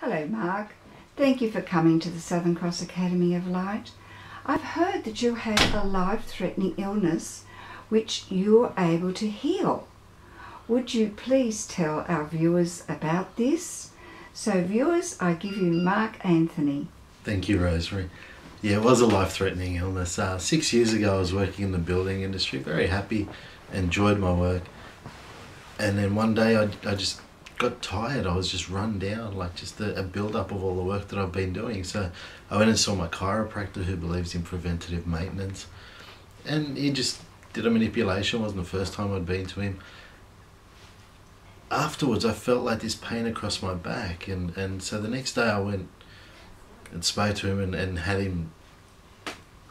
Hello, Mark. Thank you for coming to the Southern Cross Academy of Light. I've heard that you had a life-threatening illness which you were able to heal. Would you please tell our viewers about this? So viewers, I give you Mark Anthony. Thank you, Rosemary. Yeah, it was a life-threatening illness. 6 years ago I was working in the building industry, very happy, enjoyed my work. And then one day I just got tired. I was just run down, like just a build-up of all the work that I've been doing. So I went and saw my chiropractor, who believes in preventative maintenance. And he just did a manipulation. It wasn't the first time I'd been to him. Afterwards I felt like this pain across my back, and so the next day I went and spoke to him and had him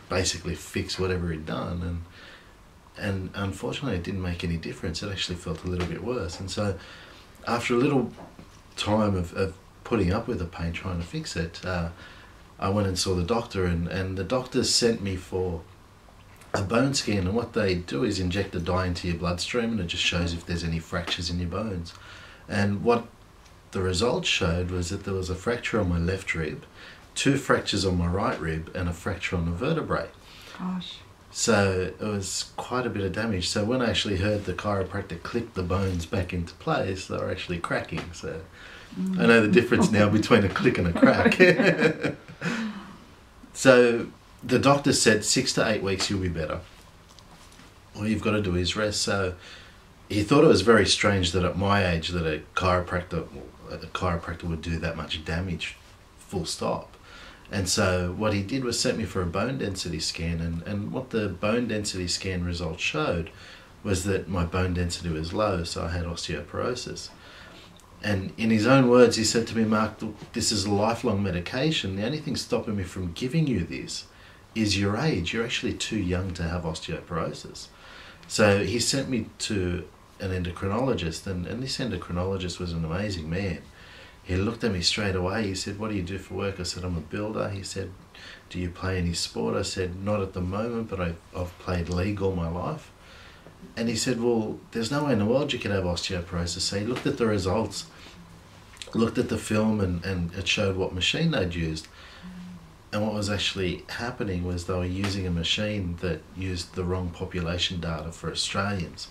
basically fix whatever he'd done, and unfortunately it didn't make any difference. It actually felt a little bit worse. And so after a little time of putting up with the pain, trying to fix it, I went and saw the doctor, and the doctor sent me for a bone scan. And what they do is inject a dye into your bloodstream, and it just shows if there's any fractures in your bones. And what the results showed was that there was a fracture on my left rib, 2 fractures on my right rib, and a fracture on the vertebrae. Gosh. So it was quite a bit of damage. So when I actually heard the chiropractor click the bones back into place, they were actually cracking. So I know the difference now between a click and a crack. So the doctor said 6 to 8 weeks you'll be better. All you've got to do is rest. So he thought it was very strange that at my age that a chiropractor would do that much damage, full stop. And so what he did was sent me for a bone density scan, and what the bone density scan results showed was that my bone density was low, so I had osteoporosis. And in his own words, he said to me, "Mark, this is a lifelong medication. The only thing stopping me from giving you this is your age. You're actually too young to have osteoporosis." So he sent me to an endocrinologist, and this endocrinologist was an amazing man. He looked at me straight away. He said, "What do you do for work?" I said, "I'm a builder." He said, "Do you play any sport?" I said, "Not at the moment, but I've played league all my life." And he said, "Well, there's no way in the world you can have osteoporosis." So he looked at the results, looked at the film, and it showed what machine they'd used. And what was actually happening was they were using a machine that used the wrong population data for Australians.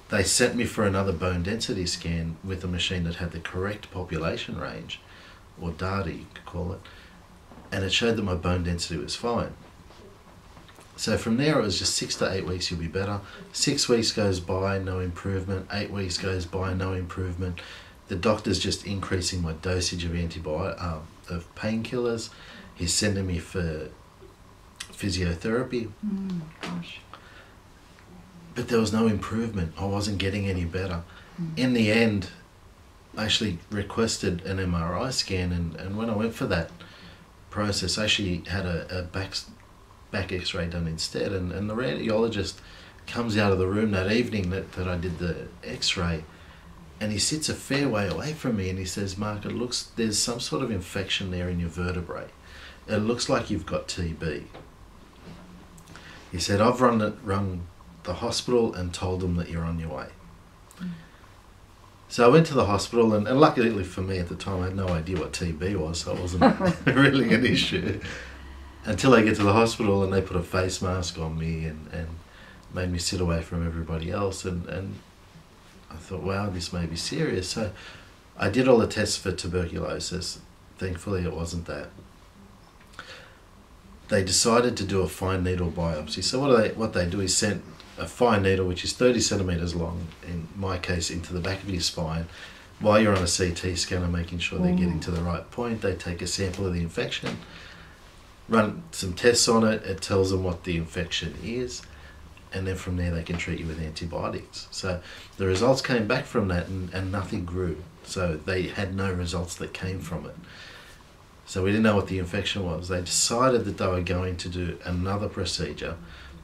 They sent me for another bone density scan with a machine that had the correct population range, or data you could call it, and it showed that my bone density was fine. So from there it was just 6 to 8 weeks you'll be better. 6 weeks goes by, no improvement. 8 weeks goes by, no improvement. The doctor's just increasing my dosage of of painkillers. He's sending me for physiotherapy. Gosh. But there was no improvement. I wasn't getting any better. In the end, I actually requested an MRI scan, and when I went for that process, I actually had a back x-ray done instead, and the radiologist comes out of the room that evening that I did the x-ray, and he sits a fair way away from me, and he says, "Mark, it looks there's some sort of infection there in your vertebrae. It looks like you've got TB." He said, "I've rung the hospital and told them that you're on your way." So I went to the hospital, and luckily for me at the time I had no idea what TB was, so it wasn't really an issue until I get to the hospital and they put a face mask on me and made me sit away from everybody else, and I thought, wow, this may be serious. So I did all the tests for tuberculosis. Thankfully it wasn't that. They decided to do a fine needle biopsy. So what they do is send a fine needle, which is 30 centimetres long, in my case, into the back of your spine. While you're on a CT scanner, making sure they're getting to the right point, they take a sample of the infection, run some tests on it, it tells them what the infection is, and then from there they can treat you with antibiotics. So the results came back from that, and nothing grew. So they had no results that came from it. So we didn't know what the infection was. They decided that they were going to do another procedure.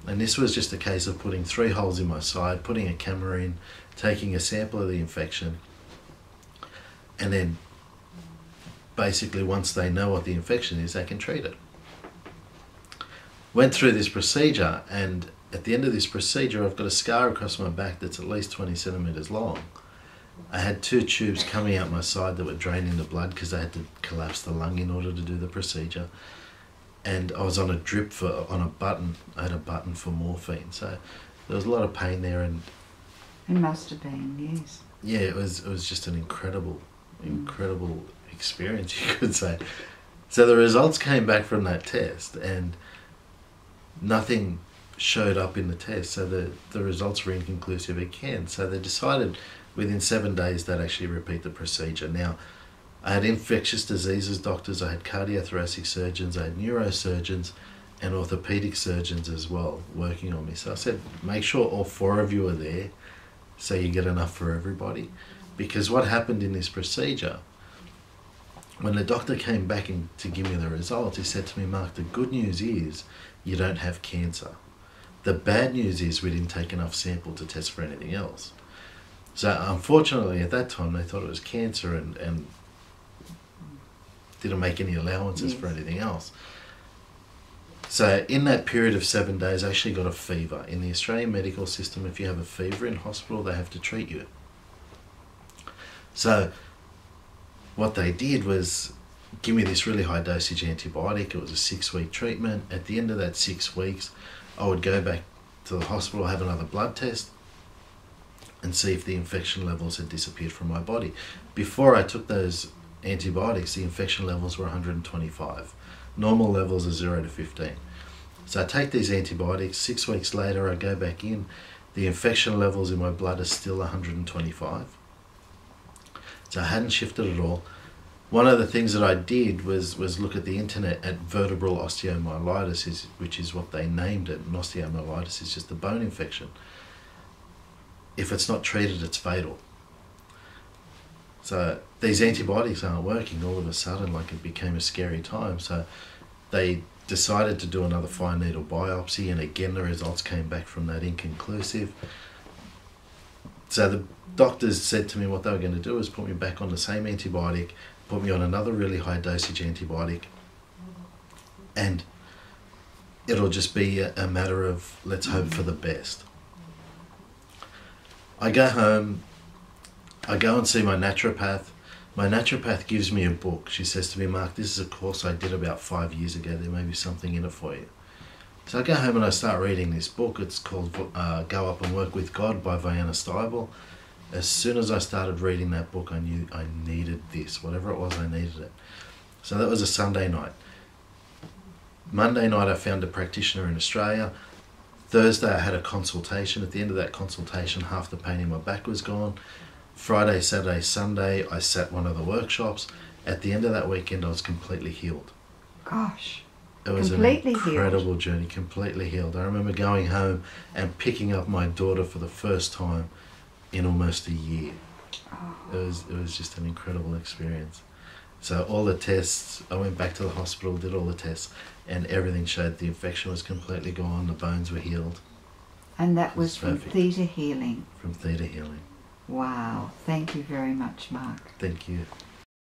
And this was just a case of putting 3 holes in my side, putting a camera in, taking a sample of the infection, and then basically once they know what the infection is, they can treat it. Went through this procedure, and at the end of this procedure I've got a scar across my back that's at least 20 centimetres long. I had 2 tubes coming out my side that were draining the blood because I had to collapse the lung in order to do the procedure. And I was on a drip on a button. I had a button for morphine. So there was a lot of pain there, and It must have been, yes. yeah, it was just an incredible experience, you could say. So the results came back from that test, and nothing showed up in the test, so the results were inconclusive again. So they decided within 7 days they'd actually repeat the procedure. Now, I had infectious diseases doctors, I had cardiothoracic surgeons, I had neurosurgeons and orthopedic surgeons as well working on me. So I said, make sure all 4 of you are there so you get enough for everybody. Because what happened in this procedure, when the doctor came back to give me the results, he said to me, Mark, the good news is you don't have cancer. The bad news is we didn't take enough sample to test for anything else. So unfortunately at that time they thought it was cancer and didn't make any allowances for anything else. So in that period of 7 days I actually got a fever. In the Australian medical system, if you have a fever in hospital, they have to treat you. So what they did was give me this really high dosage antibiotic. It was a 6-week treatment. At the end of that 6 weeks, I would go back to the hospital, have another blood test, and see if the infection levels had disappeared from my body. Before I took those antibiotics, the infection levels were 125. Normal levels are 0 to 15. So I take these antibiotics, 6 weeks later I go back in, the infection levels in my blood are still 125. So I hadn't shifted at all. One of the things that I did was look at the internet at vertebral osteomyelitis, which is what they named it. And osteomyelitis is just a bone infection. If it's not treated, it's fatal. So these antibiotics aren't working. All of a sudden, like, it became a scary time. So they decided to do another fine needle biopsy, and again the results came back from that inconclusive. So the doctors said to me what they were going to do is put me back on the same antibiotic, put me on another really high dosage antibiotic, and it'll just be a matter of let's hope for the best. I go home, I go and see my naturopath. My naturopath gives me a book. She says to me, Mark, this is a course I did about 5 years ago. There may be something in it for you. So I go home and I start reading this book. It's called Go Up and Work with God by Vienna Steibel. As soon as I started reading that book, I knew I needed this. Whatever it was, I needed it. So that was a Sunday night. Monday night, I found a practitioner in Australia. Thursday, I had a consultation. At the end of that consultation, half the pain in my back was gone. Friday, Saturday, Sunday, I sat one of the workshops. At the end of that weekend, I was completely healed. Gosh. It was Completely an incredible journey, completely healed. I remember going home and picking up my daughter for the first time in almost a year. Oh. It was just an incredible experience. So all the tests, I went back to the hospital, did all the tests, and everything showed the infection was completely gone, the bones were healed. And that was from perfect. Theta Healing. From Theta Healing. Wow. Thank you very much, Mark. Thank you.